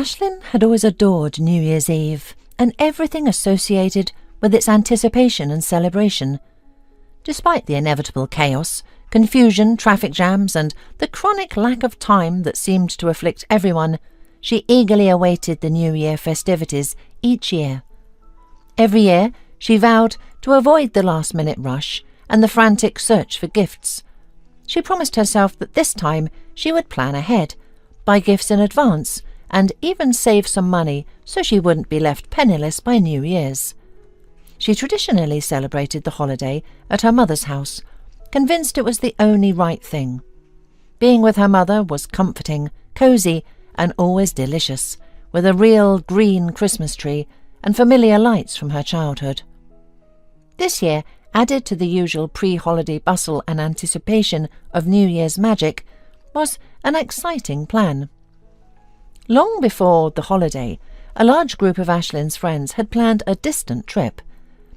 Aislinn had always adored New Year's Eve and everything associated with its anticipation and celebration. Despite the inevitable chaos, confusion, traffic jams, and the chronic lack of time that seemed to afflict everyone, she eagerly awaited the New Year festivities each year. Every year, she vowed to avoid the last-minute rush and the frantic search for gifts. She promised herself that this time she would plan ahead, buy gifts in advance, and even save some money so she wouldn't be left penniless by New Year's. She traditionally celebrated the holiday at her mother's house, convinced it was the only right thing. Being with her mother was comforting, cosy, and always delicious, with a real green Christmas tree and familiar lights from her childhood. This year, added to the usual pre-holiday bustle and anticipation of New Year's magic, was an exciting plan. Long before the holiday, a large group of Aislinn's friends had planned a distant trip.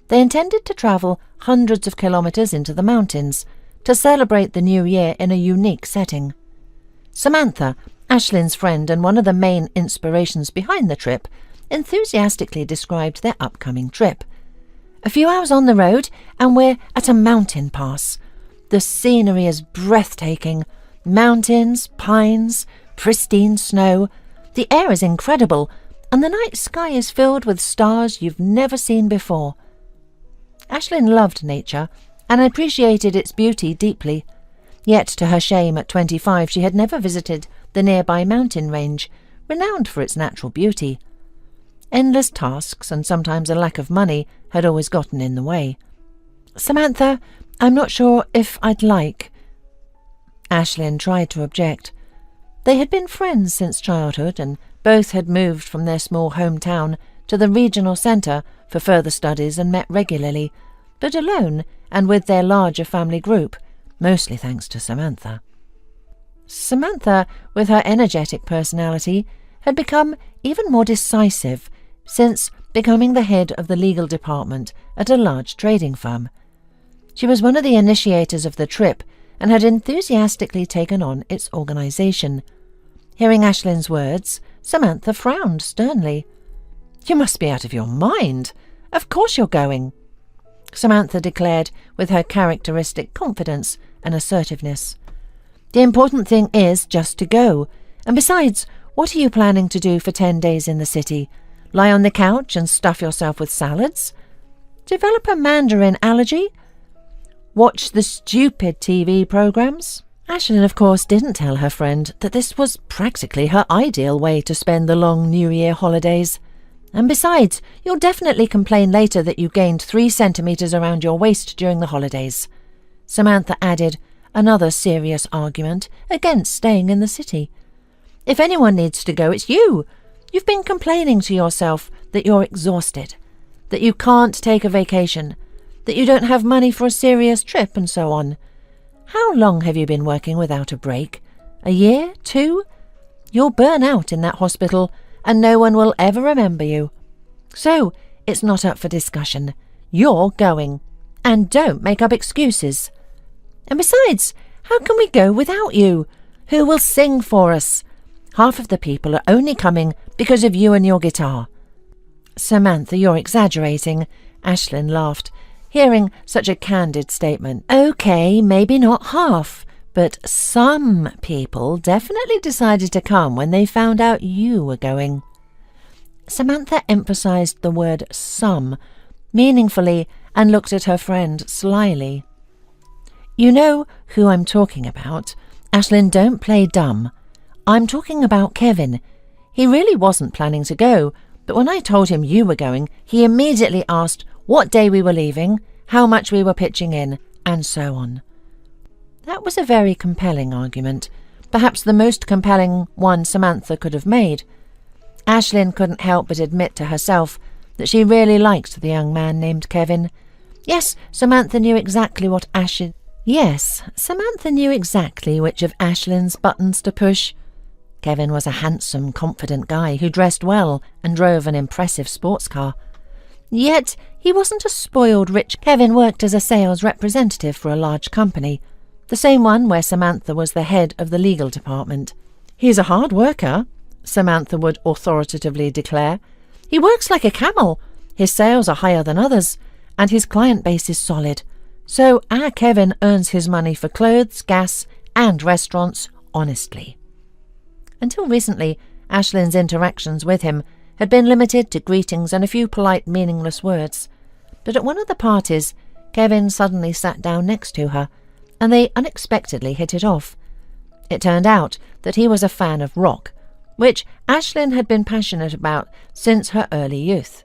They intended to travel hundreds of kilometres into the mountains to celebrate the new year in a unique setting. Samantha, Aislinn's friend and one of the main inspirations behind the trip, enthusiastically described their upcoming trip. "A few hours on the road and we're at a mountain pass. The scenery is breathtaking. Mountains, pines, pristine snow. The air is incredible, and the night sky is filled with stars you've never seen before." Aislinn loved nature and appreciated its beauty deeply. Yet, to her shame, at 25 she had never visited the nearby mountain range, renowned for its natural beauty. Endless tasks and sometimes a lack of money had always gotten in the way. "Samantha, I'm not sure if I'd like—" Aislinn tried to object. They had been friends since childhood, and both had moved from their small hometown to the regional centre for further studies and met regularly, but alone and with their larger family group, mostly thanks to Samantha. Samantha, with her energetic personality, had become even more decisive since becoming the head of the legal department at a large trading firm. She was one of the initiators of the trip and had enthusiastically taken on its organisation. Hearing Aislinn's words, Samantha frowned sternly. "You must be out of your mind. Of course you're going," Samantha declared with her characteristic confidence and assertiveness. "The important thing is just to go. And besides, what are you planning to do for 10 days in the city? Lie on the couch and stuff yourself with salads? Develop a Mandarin allergy? Watch the stupid TV programmes?" Aislinn, of course, didn't tell her friend that this was practically her ideal way to spend the long New Year holidays. "And besides, you'll definitely complain later that you gained 3 centimetres around your waist during the holidays." Samantha added another serious argument against staying in the city. "If anyone needs to go, it's you. You've been complaining to yourself that you're exhausted, that you can't take a vacation, that you don't have money for a serious trip, and so on. How long have you been working without a break? A year? 2? You'll burn out in that hospital, and no one will ever remember you. So, it's not up for discussion. You're going. And don't make up excuses. And besides, how can we go without you? Who will sing for us? Half of the people are only coming because of you and your guitar." "Samantha, you're exaggerating," Aislinn laughed, hearing such a candid statement. "OK, maybe not half, but some people definitely decided to come when they found out you were going." Samantha emphasised the word some meaningfully and looked at her friend slyly. "You know who I'm talking about. Aislinn, don't play dumb. I'm talking about Kevin. He really wasn't planning to go, but when I told him you were going, he immediately asked what day we were leaving, how much we were pitching in, and so on." That was a very compelling argument, perhaps the most compelling one Samantha could have made. Aislinn couldn't help but admit to herself that she really liked the young man named Kevin. Samantha knew exactly which of Aislinn's buttons to push. Kevin was a handsome, confident guy who dressed well and drove an impressive sports car. Yet he wasn't a spoiled rich. Kevin worked as a sales representative for a large company, the same one where Samantha was the head of the legal department. "He's a hard worker," Samantha would authoritatively declare. "He works like a camel. His sales are higher than others, and his client base is solid. So our Kevin earns his money for clothes, gas, and restaurants honestly." Until recently, Aislin's interactions with him had been limited to greetings and a few polite, meaningless words. But at one of the parties, Kevin suddenly sat down next to her, and they unexpectedly hit it off. It turned out that he was a fan of rock, which Aislinn had been passionate about since her early youth.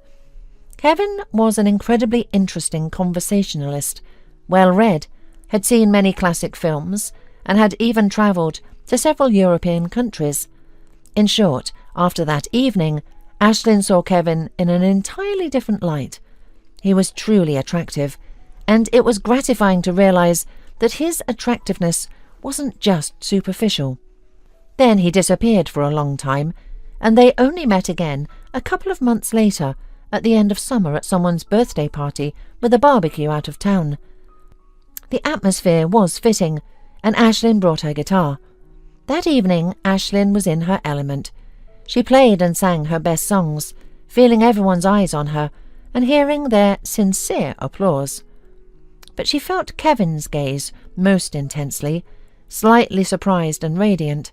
Kevin was an incredibly interesting conversationalist, well-read, had seen many classic films, and had even travelled to several European countries. In short, after that evening, Aislinn saw Kevin in an entirely different light. He was truly attractive, and it was gratifying to realise that his attractiveness wasn't just superficial. Then he disappeared for a long time, and they only met again a couple of months later at the end of summer at someone's birthday party with a barbecue out of town. The atmosphere was fitting, and Aislinn brought her guitar. That evening, Aislinn was in her element. She played and sang her best songs, feeling everyone's eyes on her and hearing their sincere applause. But she felt Kevin's gaze most intensely, slightly surprised and radiant.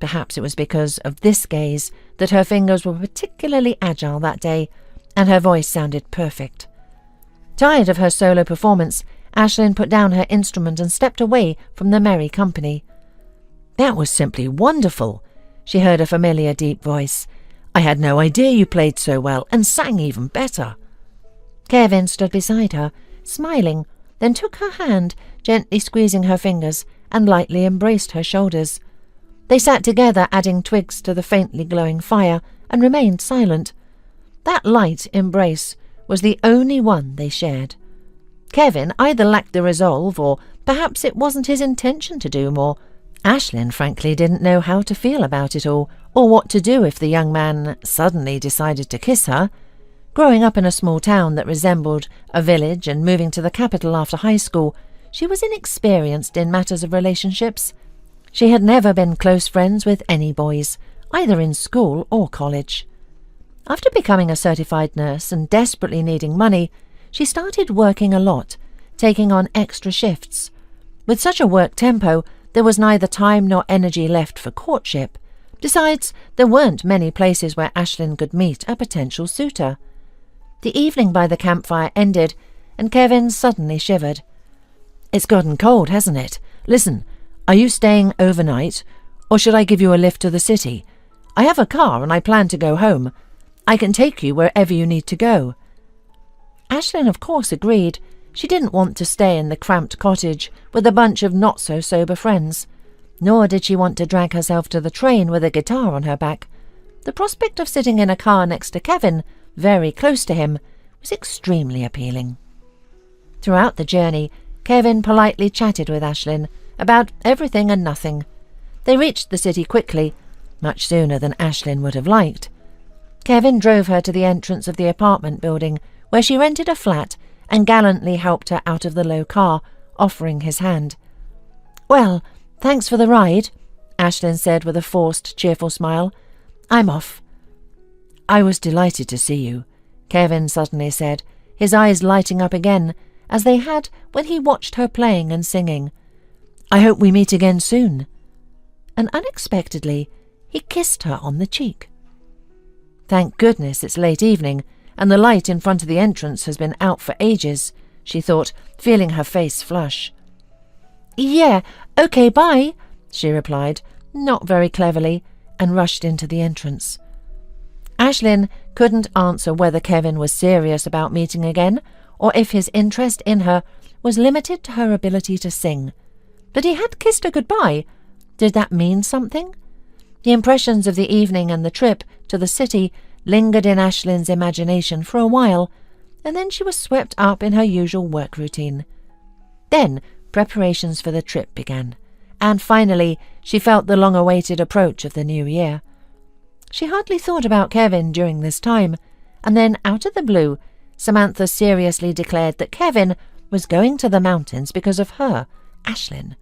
Perhaps it was because of this gaze that her fingers were particularly agile that day, and her voice sounded perfect. Tired of her solo performance, Aislinn put down her instrument and stepped away from the merry company. "That was simply wonderful," she heard a familiar deep voice. "I had no idea you played so well and sang even better." Kevin stood beside her, smiling, then took her hand, gently squeezing her fingers, and lightly embraced her shoulders. They sat together, adding twigs to the faintly glowing fire, and remained silent. That light embrace was the only one they shared. Kevin either lacked the resolve, or perhaps it wasn't his intention to do more. Aislinn frankly didn't know how to feel about it all, or what to do if the young man suddenly decided to kiss her. Growing up in a small town that resembled a village and moving to the capital after high school, she was inexperienced in matters of relationships. She had never been close friends with any boys, either in school or college. After becoming a certified nurse and desperately needing money, she started working a lot, taking on extra shifts. With such a work tempo, there was neither time nor energy left for courtship. Besides, there weren't many places where Aislinn could meet a potential suitor. The evening by the campfire ended, and Kevin suddenly shivered. "It's gotten cold, hasn't it? Listen, are you staying overnight, or should I give you a lift to the city? I have a car and I plan to go home. I can take you wherever you need to go." Aislinn of course agreed. She didn't want to stay in the cramped cottage with a bunch of not-so-sober friends, nor did she want to drag herself to the train with a guitar on her back. The prospect of sitting in a car next to Kevin, very close to him, was extremely appealing. Throughout the journey, Kevin politely chatted with Aislinn about everything and nothing. They reached the city quickly, much sooner than Aislinn would have liked. Kevin drove her to the entrance of the apartment building, where she rented a flat, and gallantly helped her out of the low car, offering his hand. "Well, thanks for the ride," Aislinn said with a forced, cheerful smile. "I'm off." "I was delighted to see you," Kevin suddenly said, his eyes lighting up again, as they had when he watched her playing and singing. "I hope we meet again soon." And unexpectedly, he kissed her on the cheek. "Thank goodness it's late evening, and the light in front of the entrance has been out for ages," she thought, feeling her face flush. "Yeah, okay, bye," she replied, not very cleverly, and rushed into the entrance. Aislinn couldn't answer whether Kevin was serious about meeting again, or if his interest in her was limited to her ability to sing. But he had kissed her goodbye. Did that mean something? The impressions of the evening and the trip to the city lingered in Aislinn's imagination for a while, and then she was swept up in her usual work routine. Then preparations for the trip began, and finally she felt the long-awaited approach of the new year. She hardly thought about Kevin during this time, and then, out of the blue, Samantha seriously declared that Kevin was going to the mountains because of her, Aislinn.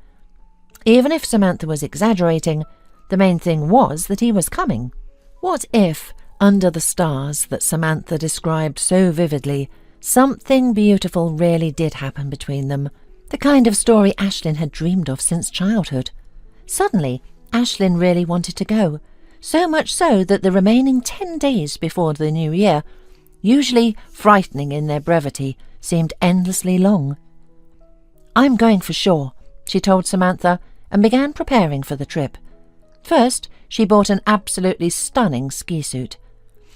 Even if Samantha was exaggerating, the main thing was that he was coming. What if, under the stars that Samantha described so vividly, something beautiful really did happen between them, the kind of story Aislinn had dreamed of since childhood? Suddenly, Aislinn really wanted to go, so much so that the remaining 10 days before the new year, usually frightening in their brevity, seemed endlessly long. "I'm going for sure," she told Samantha, and began preparing for the trip. First, she bought an absolutely stunning ski suit.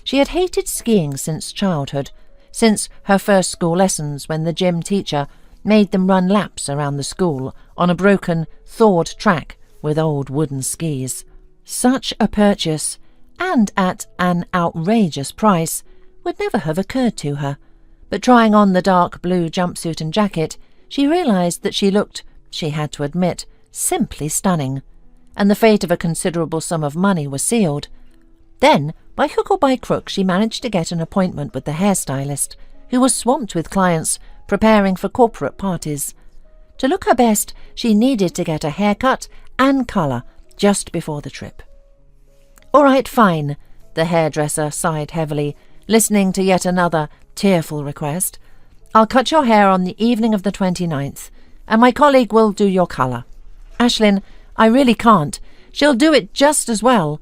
She had hated skiing since childhood, since her first school lessons when the gym teacher made them run laps around the school on a broken, thawed track with old wooden skis. Such a purchase, and at an outrageous price, would never have occurred to her. But trying on the dark blue jumpsuit and jacket, she realized that she looked, she had to admit, simply stunning, and the fate of a considerable sum of money was sealed. Then, by hook or by crook, she managed to get an appointment with the hairstylist, who was swamped with clients preparing for corporate parties. To look her best, she needed to get a haircut and colour just before the trip. "All right, fine," the hairdresser sighed heavily, listening to yet another tearful request. "I'll cut your hair on the evening of the 29th, and my colleague will do your colour. Aislinn, I really can't. She'll do it just as well,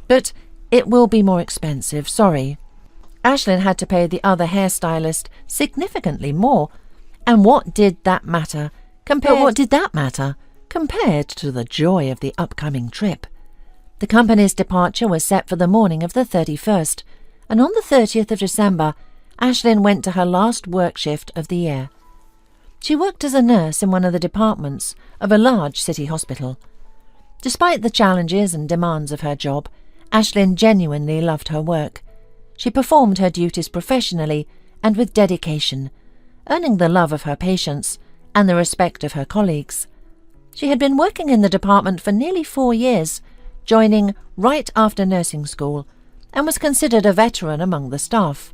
but it will be more expensive, sorry." Aislinn had to pay the other hairstylist significantly more, and what did that matter compared to the joy of the upcoming trip? The company's departure was set for the morning of the 31st, and on the 30th of December, Aislinn went to her last work shift of the year. She worked as a nurse in one of the departments of a large city hospital. Despite the challenges and demands of her job, Aislinn genuinely loved her work. She performed her duties professionally and with dedication, earning the love of her patients and the respect of her colleagues. She had been working in the department for nearly 4 years, joining right after nursing school, and was considered a veteran among the staff.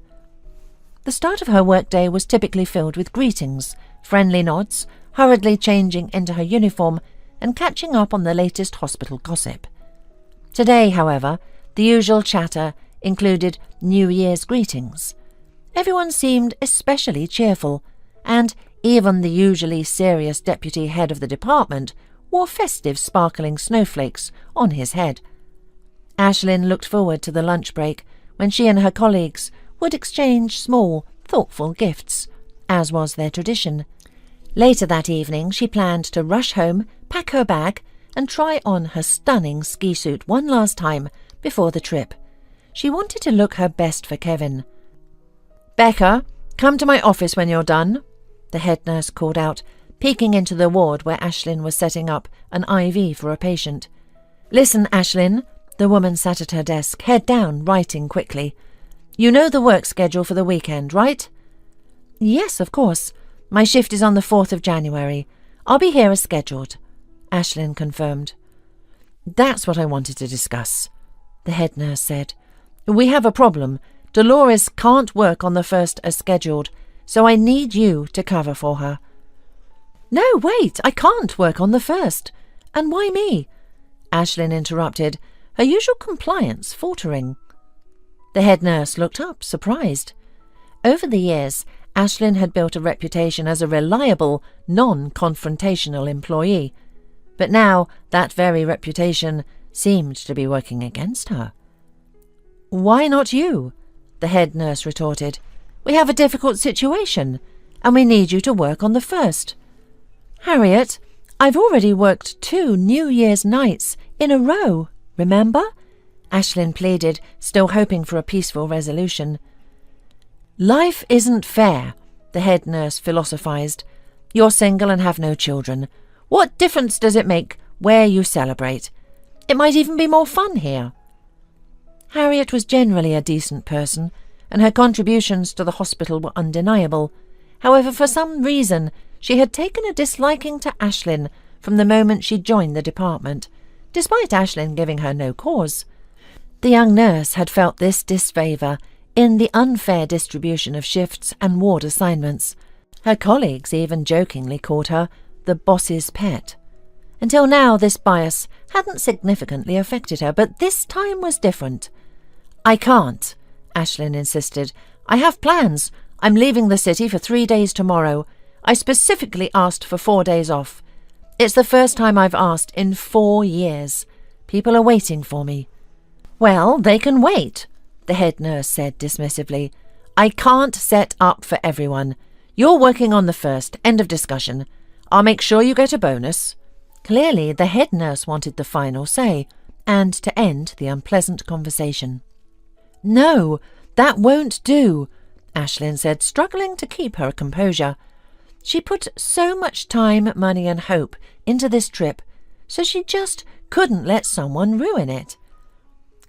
The start of her workday was typically filled with greetings, friendly nods, hurriedly changing into her uniform, and catching up on the latest hospital gossip. Today, however, the usual chatter included New Year's greetings. Everyone seemed especially cheerful, and even the usually serious deputy head of the department wore festive sparkling snowflakes on his head. Aislinn looked forward to the lunch break when she and her colleagues would exchange small, thoughtful gifts, as was their tradition. Later that evening she planned to rush home, pack her bag, and try on her stunning ski suit one last time before the trip. She wanted to look her best for Kevin. "Becca, come to my office when you're done," the head nurse called out, peeking into the ward where Aislinn was setting up an IV for a patient. "Listen, Aislinn," the woman sat at her desk, head down, writing quickly. "You know the work schedule for the weekend, right?" "Yes, of course. My shift is on the 4th of January. I'll be here as scheduled," Aislinn confirmed. "That's what I wanted to discuss," the head nurse said. "We have a problem. Dolores can't work on the 1st as scheduled, so I need you to cover for her." "No, wait, I can't work on the 1st. And why me?" Aislinn interrupted, her usual compliance faltering. The head nurse looked up, surprised. Over the years, Aislinn had built a reputation as a reliable, non-confrontational employee, but now that very reputation seemed to be working against her. "Why not you?" the head nurse retorted. "We have a difficult situation, and we need you to work on the 1st. "Harriet, I've already worked 2 New Year's nights in a row, remember?" Aislinn pleaded, still hoping for a peaceful resolution. "Life isn't fair," the head nurse philosophized. "You're single and have no children. What difference does it make where you celebrate? It might even be more fun here." Harriet was generally a decent person, and her contributions to the hospital were undeniable. However, for some reason, she had taken a disliking to Aislinn from the moment she joined the department, despite Aislinn giving her no cause. The young nurse had felt this disfavour in the unfair distribution of shifts and ward assignments. Her colleagues even jokingly called her the boss's pet. Until now, this bias hadn't significantly affected her, but this time was different. I can't, Aisling insisted. I have plans. I'm leaving the city for 3 days tomorrow. I specifically asked for 4 days off. It's the first time I've asked in 4 years. People are waiting for me. Well, they can wait, the head nurse said dismissively. I can't set up for everyone. You're working on the first. End of discussion. I'll make sure you get a bonus. Clearly, the head nurse wanted the final say, and to end the unpleasant conversation. No, that won't do, Aisling said, struggling to keep her composure. She put so much time, money and hope into this trip, so she just couldn't let someone ruin it.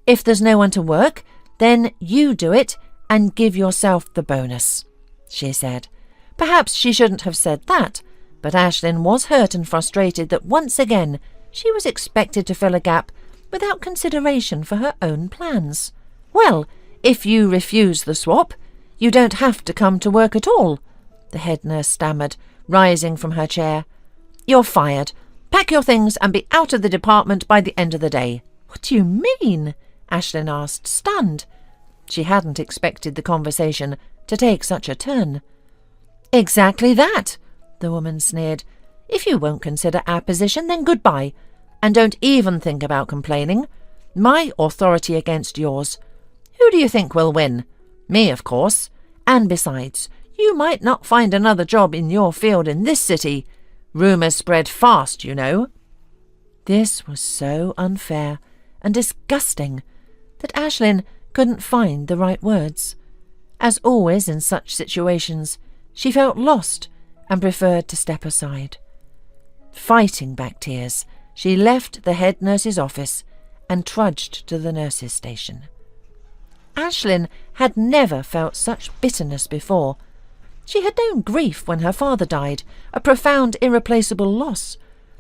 If there's no one to work, then you do it and give yourself the bonus, she said. Perhaps she shouldn't have said that, but Aisling was hurt and frustrated that once again she was expected to fill a gap without consideration for her own plans. Well, if you refuse the swap, you don't have to come to work at all, the head nurse stammered, rising from her chair. You're fired. Pack your things and be out of the department by the end of the day. What do you mean? Aisling asked, stunned. She hadn't expected the conversation to take such a turn. Exactly that, the woman sneered. If you won't consider our position, then goodbye, and don't even think about complaining. My authority against yours. Who do you think will win? Me, of course. And besides, you might not find another job in your field in this city. Rumours spread fast, you know. This was so unfair and disgusting that Aisling couldn't find the right words. As always in such situations, she felt lost and preferred to step aside. Fighting back tears, she left the head nurse's office and trudged to the nurse's station. Aisling had never felt such bitterness before. She had known grief when her father died, a profound, irreplaceable loss,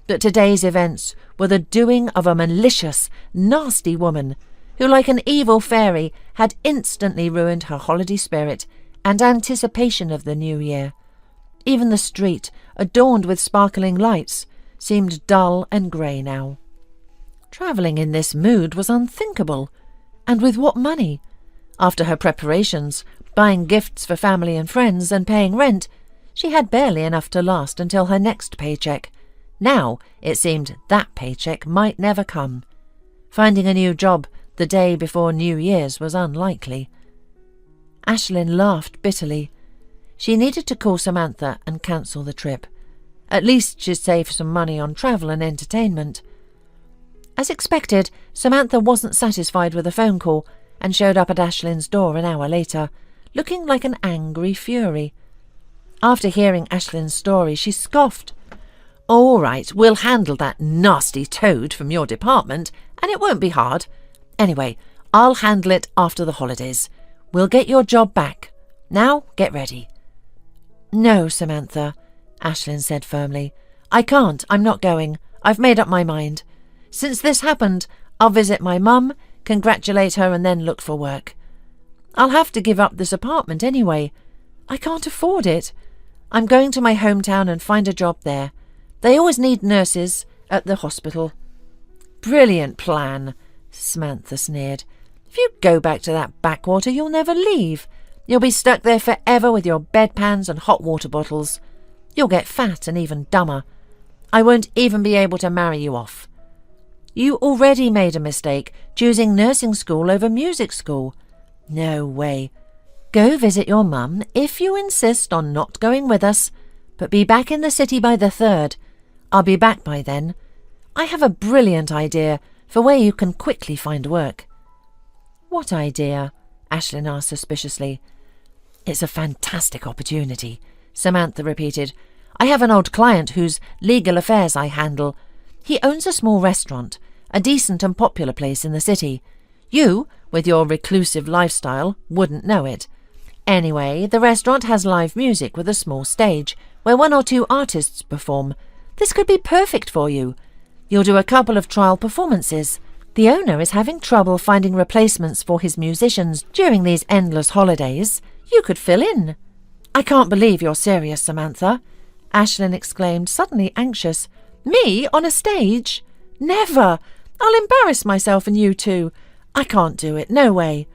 but today's events were the doing of a malicious, nasty woman who, like an evil fairy, had instantly ruined her holiday spirit and anticipation of the new year. Even the street, adorned with sparkling lights, seemed dull and grey now. Travelling in this mood was unthinkable, and with what money? After her preparations, buying gifts for family and friends, and paying rent, she had barely enough to last until her next paycheck. Now it seemed that paycheck might never come. Finding a new job the day before New Year's was unlikely. Aisling laughed bitterly. She needed to call Samantha and cancel the trip. At least she'd save some money on travel and entertainment. As expected, Samantha wasn't satisfied with the phone call and showed up at Aisling's door an hour later, looking like an angry fury. After hearing Aisling's story, she scoffed. All right, we'll handle that nasty toad from your department, and it won't be hard. Anyway, I'll handle it after the holidays. We'll get your job back. Now, get ready. No, Samantha, Aisling said firmly. I can't. I'm not going. I've made up my mind. Since this happened, I'll visit my mum, congratulate her, and then look for work. I'll have to give up this apartment anyway. I can't afford it. I'm going to my hometown and find a job there. They always need nurses at the hospital. Brilliant plan, Samantha sneered. If you go back to that backwater, you'll never leave. You'll be stuck there forever with your bedpans and hot water bottles. You'll get fat and even dumber. I won't even be able to marry you off. You already made a mistake, choosing nursing school over music school. No way. Go visit your mum if you insist on not going with us, but be back in the city by the 3rd. I'll be back by then. I have a brilliant idea for where you can quickly find work. What idea? Aisling asked suspiciously. It's a fantastic opportunity, Samantha repeated. I have an old client whose legal affairs I handle. He owns a small restaurant, a decent and popular place in the city. You, with your reclusive lifestyle, wouldn't know it. Anyway, the restaurant has live music with a small stage, where 1 or 2 artists perform. This could be perfect for you. You'll do a couple of trial performances. The owner is having trouble finding replacements for his musicians during these endless holidays. You could fill in. I can't believe you're serious, Samantha, Aisling exclaimed, suddenly anxious. Me on a stage? Never! I'll embarrass myself and you too. I can't do it, no way.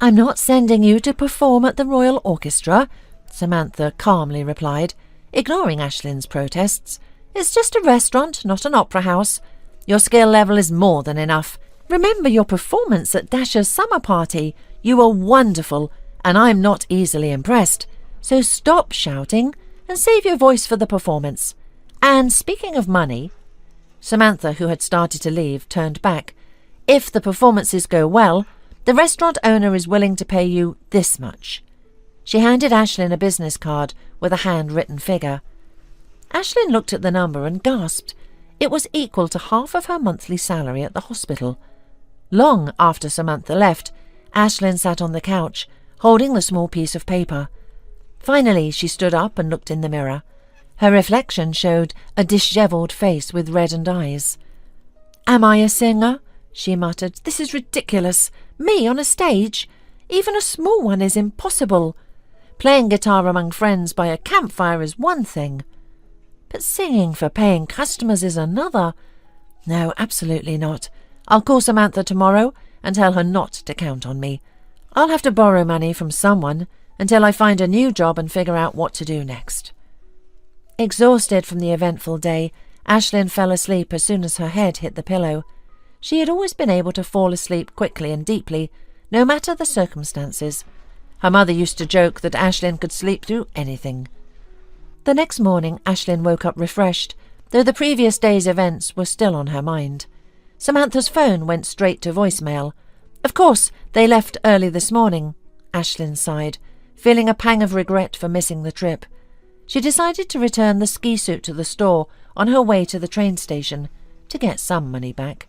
"I'm not sending you to perform at the Royal Orchestra," Samantha calmly replied, ignoring Aislin's protests. "It's just a restaurant, not an opera house. Your skill level is more than enough. Remember your performance at Dasher's summer party. You were wonderful, and I'm not easily impressed. So stop shouting and save your voice for the performance. And speaking of money—" Samantha, who had started to leave, turned back. "If the performances go well, the restaurant owner is willing to pay you this much." She handed Aislinn a business card with a handwritten figure. Aislinn looked at the number and gasped. It was equal to half of her monthly salary at the hospital. Long after Samantha left, Aislinn sat on the couch, holding the small piece of paper. Finally she stood up and looked in the mirror. Her reflection showed a dishevelled face with reddened eyes. "Am I a singer?" she muttered. "This is ridiculous. Me on a stage? Even a small one is impossible. Playing guitar among friends by a campfire is one thing, but singing for paying customers is another. No, absolutely not. I'll call Samantha tomorrow and tell her not to count on me. I'll have to borrow money from someone until I find a new job and figure out what to do next." Exhausted from the eventful day, Aislinn fell asleep as soon as her head hit the pillow. She had always been able to fall asleep quickly and deeply, no matter the circumstances. Her mother used to joke that Aislinn could sleep through anything. The next morning Aislinn woke up refreshed, though the previous day's events were still on her mind. Samantha's phone went straight to voicemail. "Of course, they left early this morning," Aislinn sighed, feeling a pang of regret for missing the trip. She decided to return the ski suit to the store on her way to the train station to get some money back.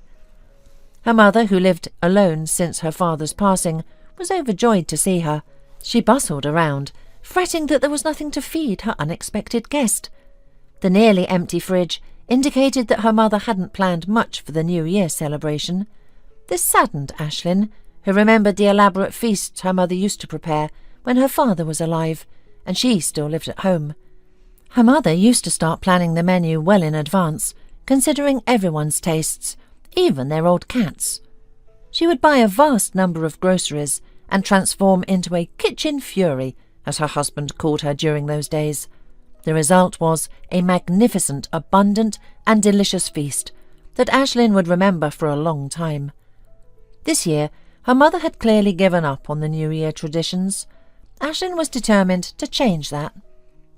Her mother, who lived alone since her father's passing, was overjoyed to see her. She bustled around, fretting that there was nothing to feed her unexpected guest. The nearly empty fridge indicated that her mother hadn't planned much for the New Year celebration. This saddened Aislinn, who remembered the elaborate feasts her mother used to prepare when her father was alive, and she still lived at home. Her mother used to start planning the menu well in advance, considering everyone's tastes, even their old cats. She would buy a vast number of groceries and transform into a kitchen fury, as her husband called her during those days. The result was a magnificent, abundant and delicious feast that Aislinn would remember for a long time. This year, her mother had clearly given up on the New Year traditions. Aislinn was determined to change that.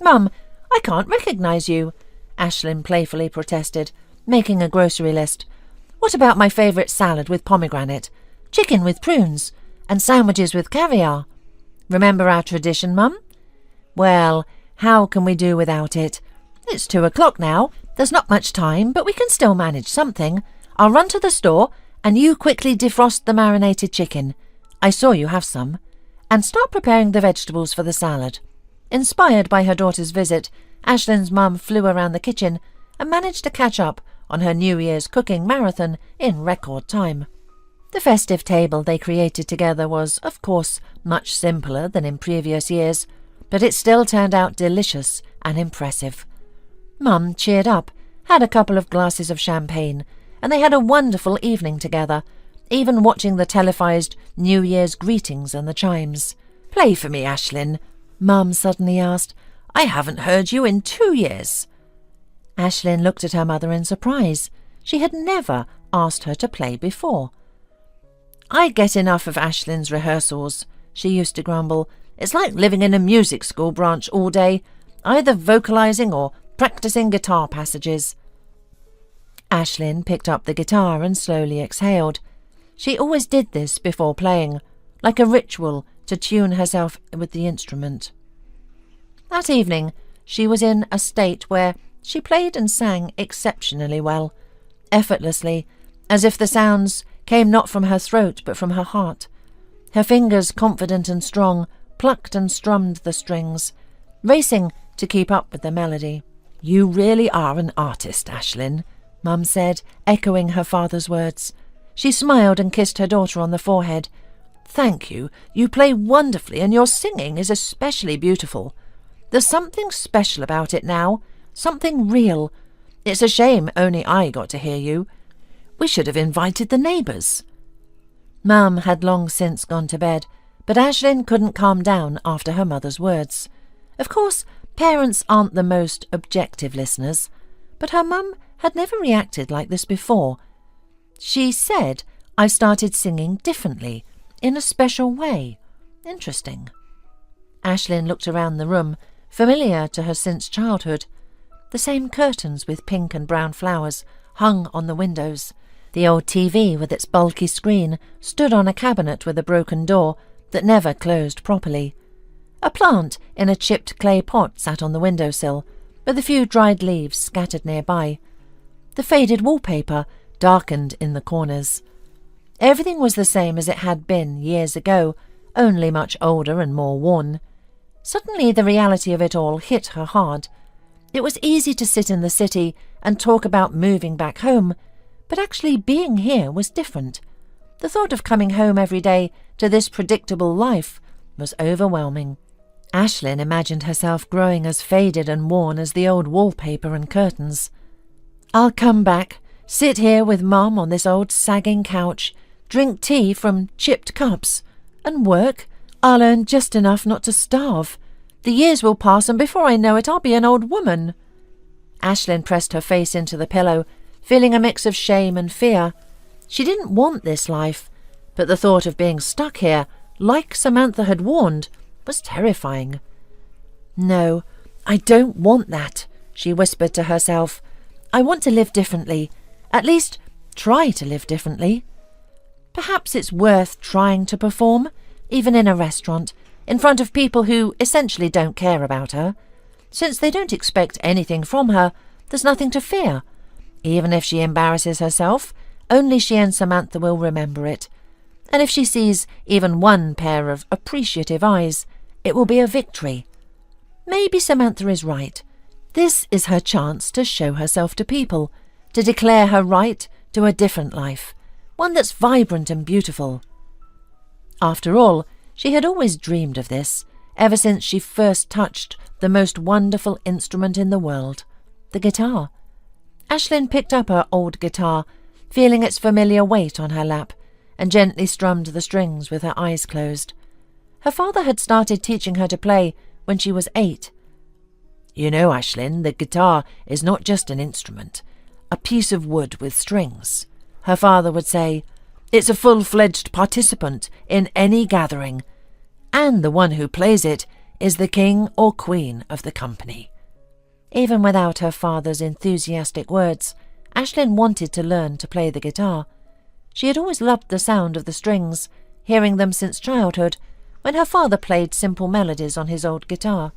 "Mum, I can't recognise you," Aislinn playfully protested, making a grocery list. "What about my favourite salad with pomegranate, chicken with prunes, and sandwiches with caviar? Remember our tradition, Mum?" "Well, how can we do without it? It's 2 o'clock now. There's not much time, but we can still manage something. I'll run to the store, and you quickly defrost the marinated chicken. I saw you have some. And start preparing the vegetables for the salad." Inspired by her daughter's visit, Aislinn's mum flew around the kitchen and managed to catch up on her New Year's cooking marathon in record time. The festive table they created together was, of course, much simpler than in previous years, but it still turned out delicious and impressive. Mum cheered up, had a couple of glasses of champagne, and they had a wonderful evening together, even watching the televised New Year's greetings and the chimes. "Play for me, Aislinn," Mum suddenly asked. "I haven't heard you in 2 years." Aislinn looked at her mother in surprise. She had never asked her to play before. "I get enough of Aislinn's rehearsals," she used to grumble. "It's like living in a music school branch all day, either vocalising or practising guitar passages." Aislinn picked up the guitar and slowly exhaled. She always did this before playing, like a ritual to tune herself with the instrument. That evening she was in a state where she played and sang exceptionally well, effortlessly, as if the sounds came not from her throat but from her heart. Her fingers, confident and strong, plucked and strummed the strings, racing to keep up with the melody. "You really are an artist, Aislinn," Mum said, echoing her father's words. She smiled and kissed her daughter on the forehead. "Thank you. You play wonderfully, and your singing is especially beautiful. There's something special about it now, something real. It's a shame only I got to hear you. We should have invited the neighbours." Mum had long since gone to bed, but Aisling couldn't calm down after her mother's words. Of course, parents aren't the most objective listeners, but her mum had never reacted like this before. She said, "I've started singing differently, in a special way." Interesting. Aisling looked around the room, familiar to her since childhood. The same curtains with pink and brown flowers hung on the windows. The old TV with its bulky screen stood on a cabinet with a broken door that never closed properly. A plant in a chipped clay pot sat on the windowsill, with a few dried leaves scattered nearby. The faded wallpaper darkened in the corners. Everything was the same as it had been years ago, only much older and more worn. Suddenly the reality of it all hit her hard. It was easy to sit in the city and talk about moving back home, but actually being here was different. The thought of coming home every day to this predictable life was overwhelming. Aisling imagined herself growing as faded and worn as the old wallpaper and curtains. "I'll come back, sit here with Mum on this old sagging couch, drink tea from chipped cups, and work. I'll earn just enough not to starve. The years will pass, and before I know it, I'll be an old woman." Aisling pressed her face into the pillow, feeling a mix of shame and fear. She didn't want this life, but the thought of being stuck here, like Samantha had warned, was terrifying. "No, I don't want that," she whispered to herself. "I want to live differently, at least try to live differently. Perhaps it's worth trying to perform, even in a restaurant, in front of people who essentially don't care about her. Since they don't expect anything from her, there's nothing to fear. Even if she embarrasses herself, only she and Samantha will remember it. And if she sees even one pair of appreciative eyes, it will be a victory. Maybe Samantha is right. This is her chance to show herself to people, to declare her right to a different life, one that's vibrant and beautiful." After all, she had always dreamed of this, ever since she first touched the most wonderful instrument in the world, the guitar. Aisling picked up her old guitar, feeling its familiar weight on her lap, and gently strummed the strings with her eyes closed. Her father had started teaching her to play when she was 8. "You know, Aisling, the guitar is not just an instrument, a piece of wood with strings," her father would say. "It's a full-fledged participant in any gathering, and the one who plays it is the king or queen of the company." Even without her father's enthusiastic words, Aisling wanted to learn to play the guitar. She had always loved the sound of the strings, hearing them since childhood, when her father played simple melodies on his old guitar.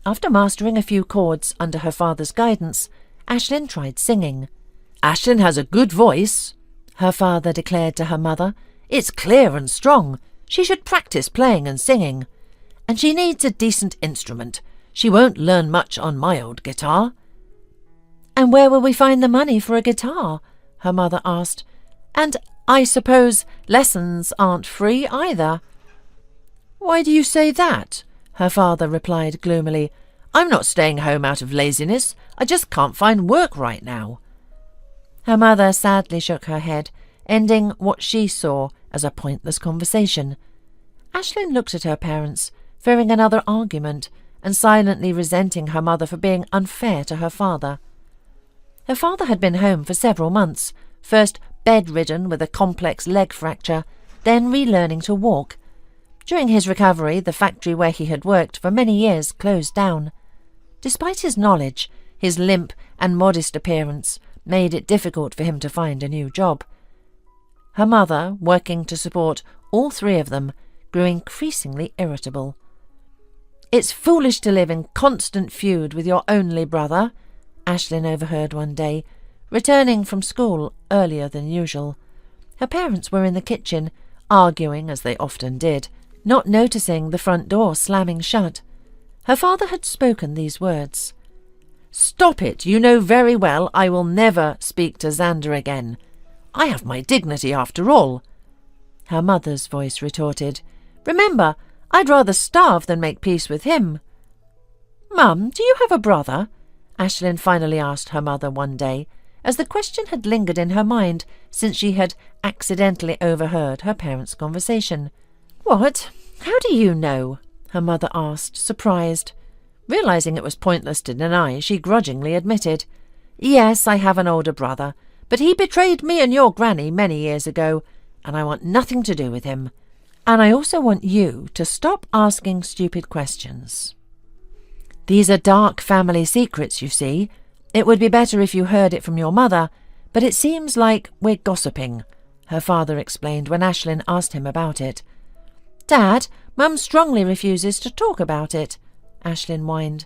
After mastering a few chords under her father's guidance, Aisling tried singing. "Aisling has a good voice," her father declared to her mother. "It's clear and strong. She should practice playing and singing. And she needs a decent instrument. She won't learn much on my old guitar." "And where will we find the money for a guitar?" her mother asked. "And I suppose lessons aren't free either." "Why do you say that?" her father replied gloomily. "I'm not staying home out of laziness. I just can't find work right now." Her mother sadly shook her head, ending what she saw as a pointless conversation. Aisling looked at her parents, fearing another argument, and silently resenting her mother for being unfair to her father. Her father had been home for several months, first bedridden with a complex leg fracture, then relearning to walk. During his recovery, the factory where he had worked for many years closed down. Despite his knowledge, his limp and modest appearance made it difficult for him to find a new job. Her mother, working to support all 3 of them, grew increasingly irritable. "It's foolish to live in constant feud with your only brother," Aisling overheard one day, returning from school earlier than usual. Her parents were in the kitchen, arguing as they often did, not noticing the front door slamming shut. Her father had spoken these words. "Stop it! You know very well I will never speak to Xander again. I have my dignity after all." Her mother's voice retorted, "Remember, I'd rather starve than make peace with him." "Mum, do you have a brother?" Aisling finally asked her mother one day, as the question had lingered in her mind since she had accidentally overheard her parents' conversation. "What? How do you know?" her mother asked, surprised. Realizing it was pointless to deny, she grudgingly admitted, "Yes, I have an older brother, but he betrayed me and your granny many years ago, and I want nothing to do with him. And I also want you to stop asking stupid questions. These are dark family secrets, you see. It would be better if you heard it from your mother, but it seems like we're gossiping," her father explained when Aislinn asked him about it. "Dad, Mum strongly refuses to talk about it," Aislinn whined.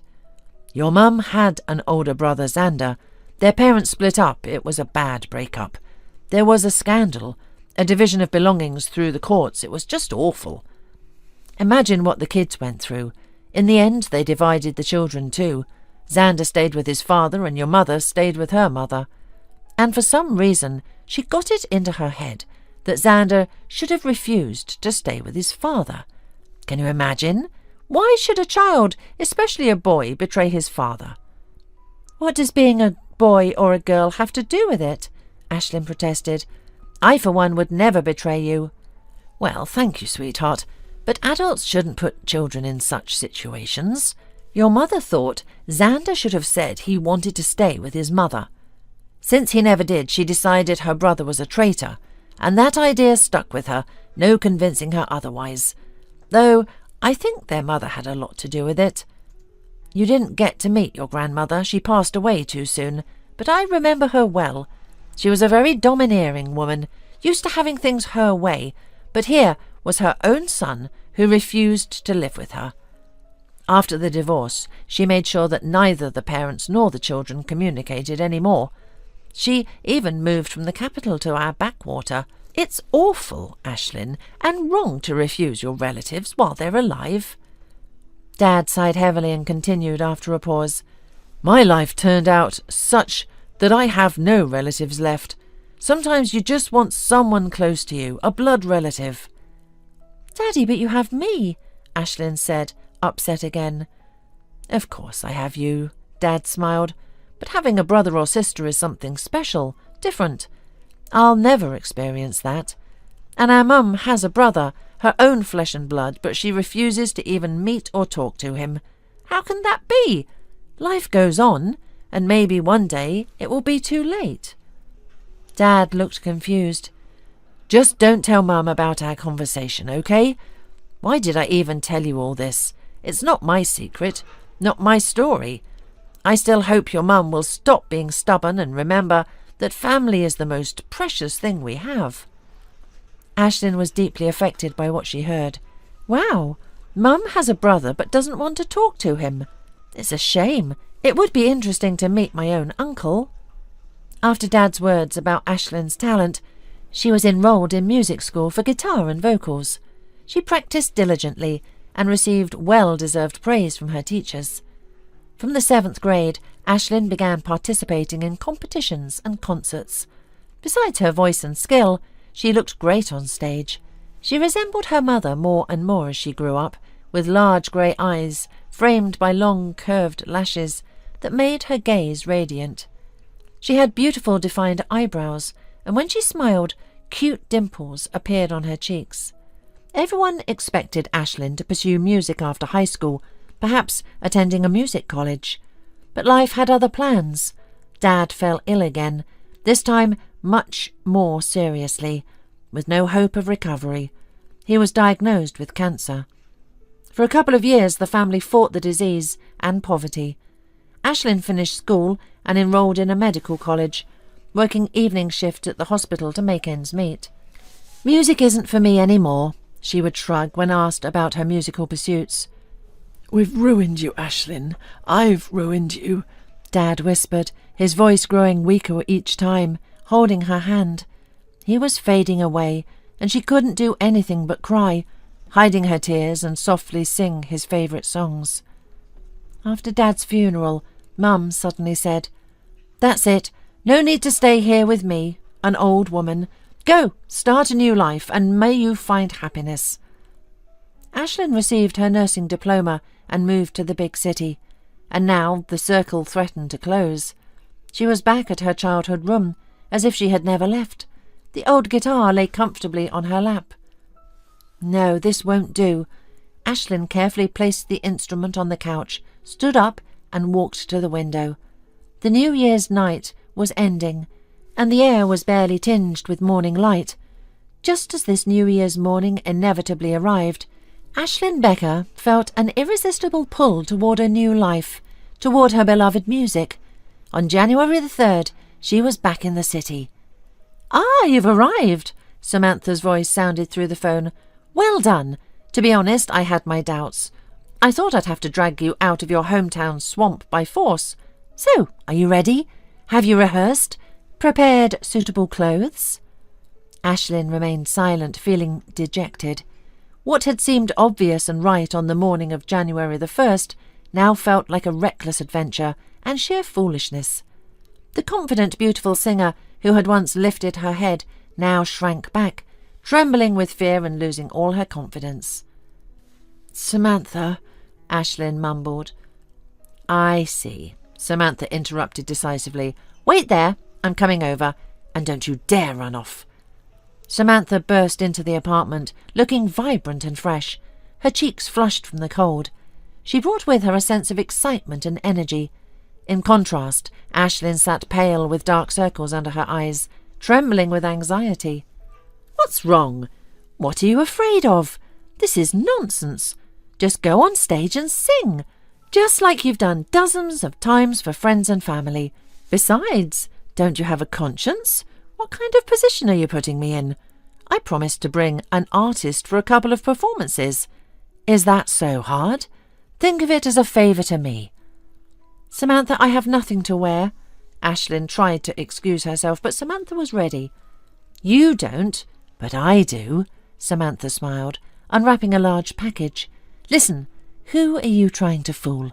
"Your mum had an older brother, Xander. Their parents split up. It was a bad breakup. There was a scandal, a division of belongings through the courts. It was just awful. Imagine what the kids went through. In the end, they divided the children too. Xander stayed with his father and your mother stayed with her mother. And for some reason, she got it into her head that Xander should have refused to stay with his father. Can you imagine? Why should a child, especially a boy, betray his father?" "What does being a boy or a girl have to do with it?" Aislinn protested. "I, for one, would never betray you." "Well, thank you, sweetheart, but adults shouldn't put children in such situations. Your mother thought Xander should have said he wanted to stay with his mother. Since he never did, she decided her brother was a traitor, and that idea stuck with her, no convincing her otherwise. Though I think their mother had a lot to do with it. You didn't get to meet your grandmother. She passed away too soon, but I remember her well. She was a very domineering woman, used to having things her way, but here was her own son who refused to live with her. After the divorce, she made sure that neither the parents nor the children communicated any more. She even moved from the capital to our backwater. It's awful, Aislinn, and wrong to refuse your relatives while they're alive." Dad sighed heavily and continued after a pause. "My life turned out such that I have no relatives left. Sometimes you just want someone close to you, a blood relative." "Daddy, but you have me," Aislinn said, upset again. "Of course I have you," Dad smiled, "but having a brother or sister is something special, different. I'll never experience that. And our mum has a brother, her own flesh and blood, but she refuses to even meet or talk to him. How can that be? Life goes on, and maybe one day it will be too late." Dad looked confused. "Just don't tell Mum about our conversation, okay? Why did I even tell you all this? It's not my secret, not my story. I still hope your mum will stop being stubborn and remember that family is the most precious thing we have." Aislinn was deeply affected by what she heard. "Wow, Mum has a brother but doesn't want to talk to him. It's a shame. It would be interesting to meet my own uncle." After Dad's words about Aislinn's talent, she was enrolled in music school for guitar and vocals. She practiced diligently and received well-deserved praise from her teachers. From the 7th grade, Aislinn began participating in competitions and concerts. Besides her voice and skill, she looked great on stage. She resembled her mother more and more as she grew up, with large grey eyes framed by long curved lashes that made her gaze radiant. She had beautiful defined eyebrows, and when she smiled, cute dimples appeared on her cheeks. Everyone expected Aislinn to pursue music after high school, perhaps attending a music college. But life had other plans. Dad fell ill again, this time much more seriously, with no hope of recovery. He was diagnosed with cancer. For a couple of years the family fought the disease and poverty. Aislinn finished school and enrolled in a medical college, working evening shifts at the hospital to make ends meet. "Music isn't for me anymore," she would shrug when asked about her musical pursuits. "We've ruined you, Aislinn. I've ruined you," Dad whispered, his voice growing weaker each time, holding her hand. He was fading away, and she couldn't do anything but cry, hiding her tears and softly sing his favourite songs. After Dad's funeral, Mum suddenly said, "That's it. No need to stay here with me, an old woman. Go, start a new life, and may you find happiness." Aislinn received her nursing diploma and moved to the big city, and now the circle threatened to close. She was back at her childhood room, as if she had never left. The old guitar lay comfortably on her lap. No, this won't do. Aisling carefully placed the instrument on the couch, stood up and walked to the window. The New Year's night was ending, and the air was barely tinged with morning light. Just as this New Year's morning inevitably arrived, Aisling Becker felt an irresistible pull toward a new life, toward her beloved music. On January the 3rd, she was back in the city. "Ah, you've arrived," Samantha's voice sounded through the phone. "Well done. To be honest, I had my doubts. I thought I'd have to drag you out of your hometown swamp by force. So, are you ready? Have you rehearsed? Prepared suitable clothes?" Aisling remained silent, feeling dejected. What had seemed obvious and right on the morning of January the 1st now felt like a reckless adventure and sheer foolishness. The confident, beautiful singer who had once lifted her head now shrank back, trembling with fear and losing all her confidence. "Samantha," Aisling mumbled. "I see," Samantha interrupted decisively. "Wait there, I'm coming over, and don't you dare run off." Samantha burst into the apartment, looking vibrant and fresh, her cheeks flushed from the cold. She brought with her a sense of excitement and energy. In contrast, Aisling sat pale with dark circles under her eyes, trembling with anxiety. "What's wrong? What are you afraid of? This is nonsense. Just go on stage and sing, just like you've done dozens of times for friends and family. Besides, don't you have a conscience? What kind of position are you putting me in? I promised to bring an artist for a couple of performances. Is that so hard? Think of it as a favour to me." "Samantha, I have nothing to wear." Aisling tried to excuse herself, but Samantha was ready. "You don't, but I do," Samantha smiled, unwrapping a large package. "Listen, who are you trying to fool?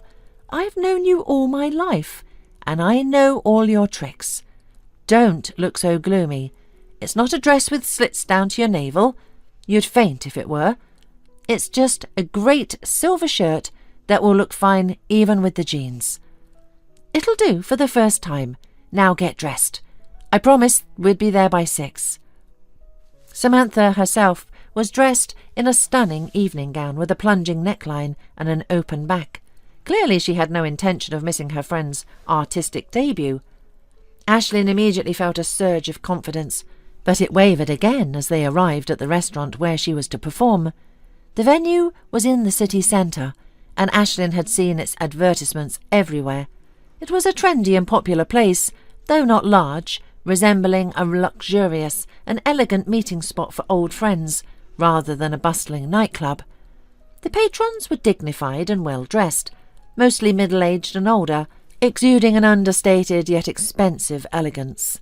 I've known you all my life, and I know all your tricks. Don't look so gloomy. It's not a dress with slits down to your navel. You'd faint if it were. It's just a great silver shirt that will look fine even with the jeans. It'll do for the first time. Now get dressed. I promised we'd be there by 6. Samantha herself was dressed in a stunning evening gown with a plunging neckline and an open back. Clearly she had no intention of missing her friend's artistic debut. Aisling immediately felt a surge of confidence, but it wavered again as they arrived at the restaurant where she was to perform. The venue was in the city centre, and Aisling had seen its advertisements everywhere. It was a trendy and popular place, though not large, resembling a luxurious and elegant meeting spot for old friends, rather than a bustling nightclub. The patrons were dignified and well-dressed, mostly middle-aged and older, exuding an understated yet expensive elegance.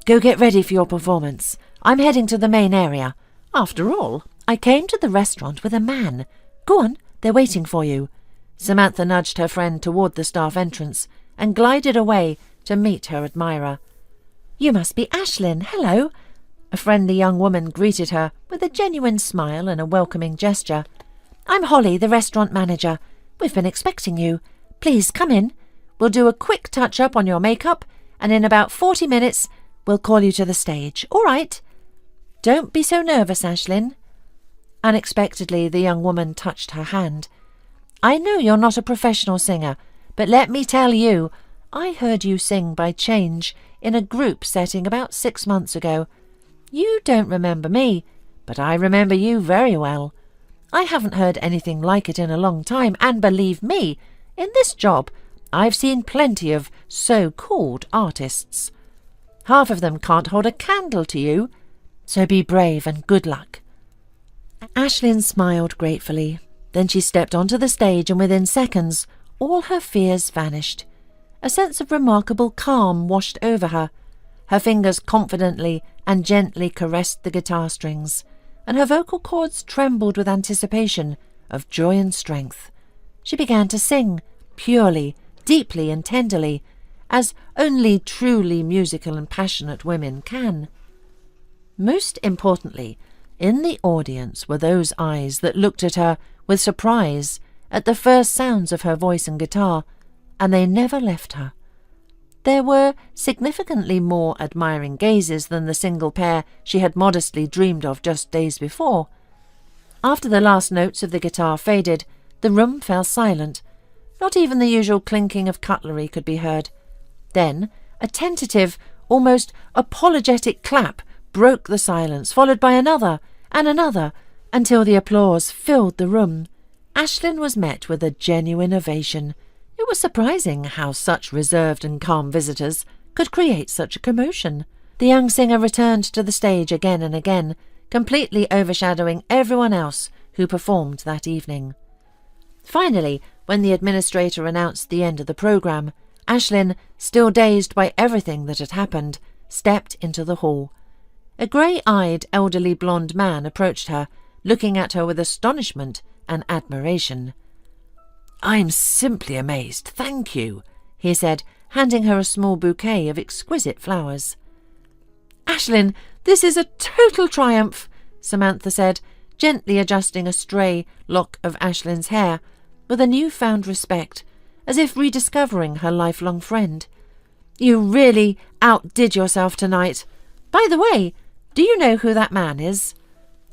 "Go get ready for your performance. I'm heading to the main area. After all, I came to the restaurant with a man. Go on, they're waiting for you." Samantha nudged her friend toward the staff entrance and glided away to meet her admirer. "You must be Aisling. Hello." A friendly young woman greeted her with a genuine smile and a welcoming gesture. "I'm Holly, the restaurant manager. We've been expecting you. Please come in. We'll do a quick touch-up on your makeup, and in about 40 minutes we'll call you to the stage. All right?" "Don't be so nervous, Aisling." Unexpectedly, the young woman touched her hand. "I know you're not a professional singer, but let me tell you, I heard you sing by change in a group setting about 6 months ago. You don't remember me, but I remember you very well. I haven't heard anything like it in a long time, and believe me, in this job I've seen plenty of so-called artists. Half of them can't hold a candle to you, so be brave and good luck." Aisling smiled gratefully. Then she stepped onto the stage, and within seconds all her fears vanished. A sense of remarkable calm washed over her. Her fingers confidently and gently caressed the guitar strings, and her vocal cords trembled with anticipation of joy and strength. She began to sing, purely, deeply and tenderly, as only truly musical and passionate women can. Most importantly, in the audience were those eyes that looked at her with surprise at the first sounds of her voice and guitar, and they never left her. There were significantly more admiring gazes than the single pair she had modestly dreamed of just days before. After the last notes of the guitar faded, the room fell silent. Not even the usual clinking of cutlery could be heard. Then a tentative, almost apologetic clap broke the silence, followed by another and another, until the applause filled the room. Aislinn was met with a genuine ovation. It was surprising how such reserved and calm visitors could create such a commotion. The young singer returned to the stage again and again, completely overshadowing everyone else who performed that evening. Finally, when the administrator announced the end of the programme, Aislinn, still dazed by everything that had happened, stepped into the hall. A grey-eyed, elderly blonde man approached her, looking at her with astonishment and admiration. "I'm simply amazed, thank you," he said, handing her a small bouquet of exquisite flowers. "Aislinn, this is a total triumph," Samantha said, gently adjusting a stray lock of Aislinn's hair, with a new-found respect, as if rediscovering her lifelong friend. "You really outdid yourself tonight. By the way, do you know who that man is?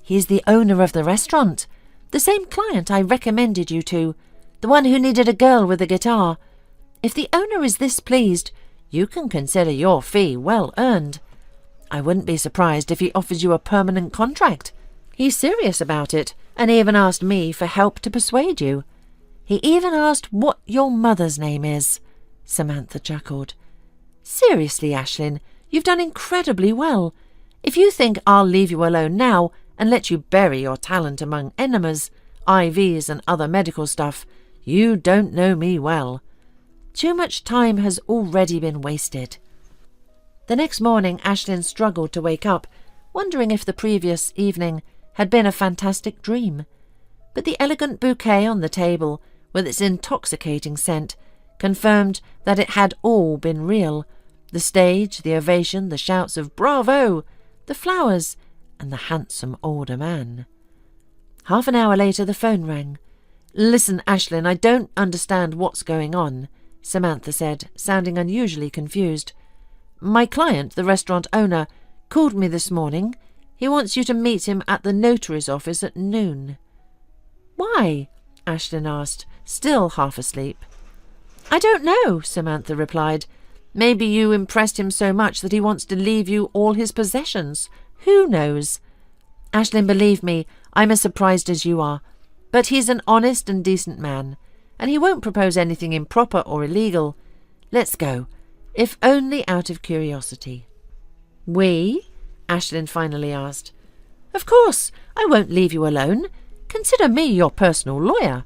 He's the owner of the restaurant, the same client I recommended you to, the one who needed a girl with a guitar. If the owner is this pleased, you can consider your fee well earned. I wouldn't be surprised if he offers you a permanent contract. He's serious about it, and even asked me for help to persuade you. He even asked what your mother's name is," Samantha chuckled. "Seriously, Aislinn, you've done incredibly well. If you think I'll leave you alone now and let you bury your talent among enemas, IVs and other medical stuff, you don't know me well. Too much time has already been wasted." The next morning Aislinn struggled to wake up, wondering if the previous evening had been a fantastic dream. But the elegant bouquet on the table, with its intoxicating scent, confirmed that it had all been real. The stage, the ovation, the shouts of "Bravo!", the flowers, and the handsome older man. Half an hour later the phone rang. "Listen, Aislinn, I don't understand what's going on," Samantha said, sounding unusually confused. "My client, the restaurant owner, called me this morning. He wants you to meet him at the notary's office at noon." "Why?" Aislinn asked, still half asleep. "I don't know," Samantha replied. "Maybe you impressed him so much that he wants to leave you all his possessions. Who knows? Aislinn, believe me, I'm as surprised as you are. But he's an honest and decent man, and he won't propose anything improper or illegal. Let's go, if only out of curiosity." "We?" Aislinn finally asked. "Of course, I won't leave you alone. Consider me your personal lawyer."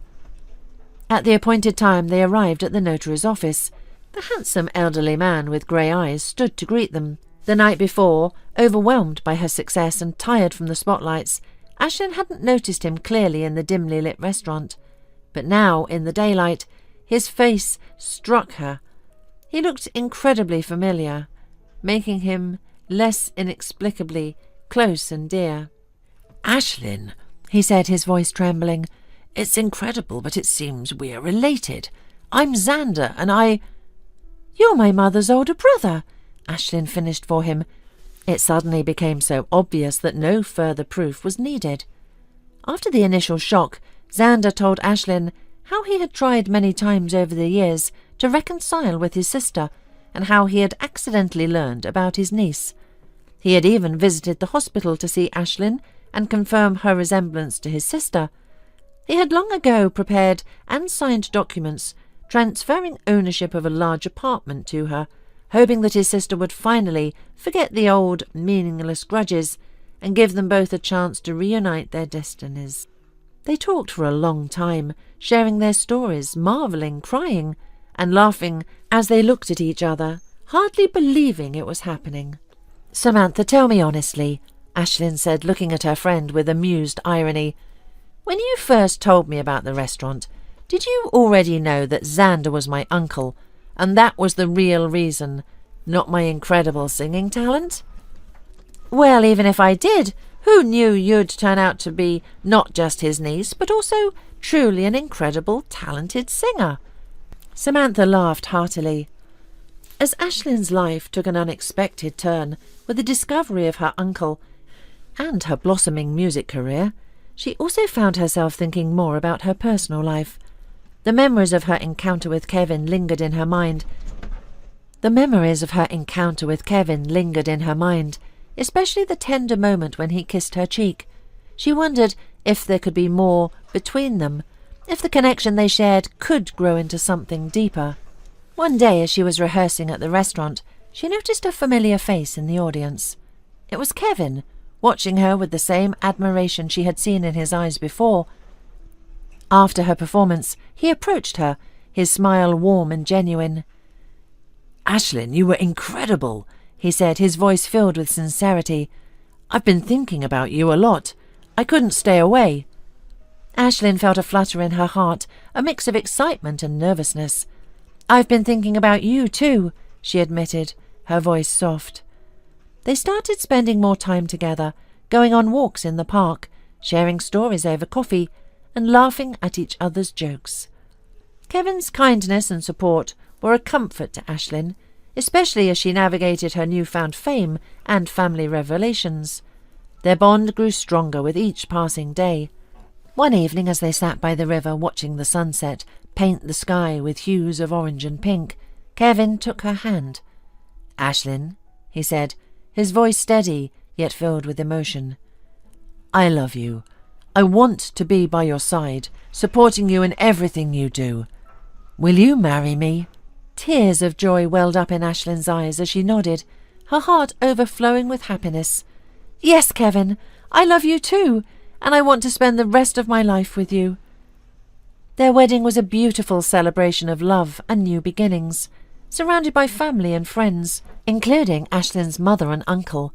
At the appointed time they arrived at the notary's office. The handsome elderly man with grey eyes stood to greet them. The night before, overwhelmed by her success and tired from the spotlights, Aislinn hadn't noticed him clearly in the dimly lit restaurant. But now, in the daylight, his face struck her. He looked incredibly familiar, making him less inexplicably close and dear. "Aislinn," he said, his voice trembling, "it's incredible, but it seems we're related. I'm Xander, and I—" "You're my mother's older brother," Aislinn finished for him. It suddenly became so obvious that no further proof was needed. After the initial shock, Xander told Aislinn how he had tried many times over the years to reconcile with his sister, and how he had accidentally learned about his niece. He had even visited the hospital to see Aislinn and confirm her resemblance to his sister. He had long ago prepared and signed documents transferring ownership of a large apartment to her, hoping that his sister would finally forget the old, meaningless grudges and give them both a chance to reunite their destinies. They talked for a long time, sharing their stories, marvelling, crying, and laughing as they looked at each other, hardly believing it was happening. "Samantha, tell me honestly," Aislinn said, looking at her friend with amused irony. "When you first told me about the restaurant, did you already know that Xander was my uncle, and that was the real reason, not my incredible singing talent?" "Well, even if I did, who knew you'd turn out to be not just his niece, but also truly an incredible, talented singer?" Samantha laughed heartily. As Aislinn's life took an unexpected turn with the discovery of her uncle and her blossoming music career, She also found herself thinking more about her personal life. The memories of her encounter with Kevin lingered in her mind. Especially the tender moment when he kissed her cheek. She wondered if there could be more between them, if the connection they shared could grow into something deeper. One day, as she was rehearsing at the restaurant, she noticed a familiar face in the audience. It was Kevin, watching her with the same admiration she had seen in his eyes before. After her performance, he approached her, his smile warm and genuine. "Aislinn, you were incredible," he said, his voice filled with sincerity. "I've been thinking about you a lot. I couldn't stay away." Aislinn felt a flutter in her heart, a mix of excitement and nervousness. "I've been thinking about you too," she admitted, her voice soft. They started spending more time together, going on walks in the park, sharing stories over coffee, and laughing at each other's jokes. Kevin's kindness and support were a comfort to Aislinn, especially as she navigated her newfound fame and family revelations. Their bond grew stronger with each passing day. One evening, as they sat by the river watching the sunset paint the sky with hues of orange and pink, Kevin took her hand. "Aislinn," he said, his voice steady yet filled with emotion. "I love you. I want to be by your side, supporting you in everything you do. Will you marry me?" Tears of joy welled up in Aislinn's eyes as she nodded, her heart overflowing with happiness. "Yes, Kevin, I love you too, and I want to spend the rest of my life with you." Their wedding was a beautiful celebration of love and new beginnings, surrounded by family and friends, including Aislinn's mother and uncle.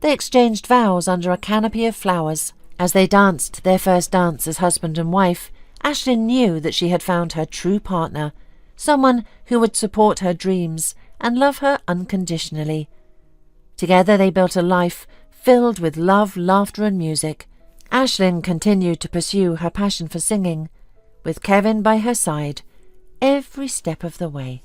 They exchanged vows under a canopy of flowers. As they danced their first dance as husband and wife, Aislinn knew that she had found her true partner, someone who would support her dreams and love her unconditionally. Together they built a life filled with love, laughter and music. Aislinn continued to pursue her passion for singing, with Kevin by her side every step of the way.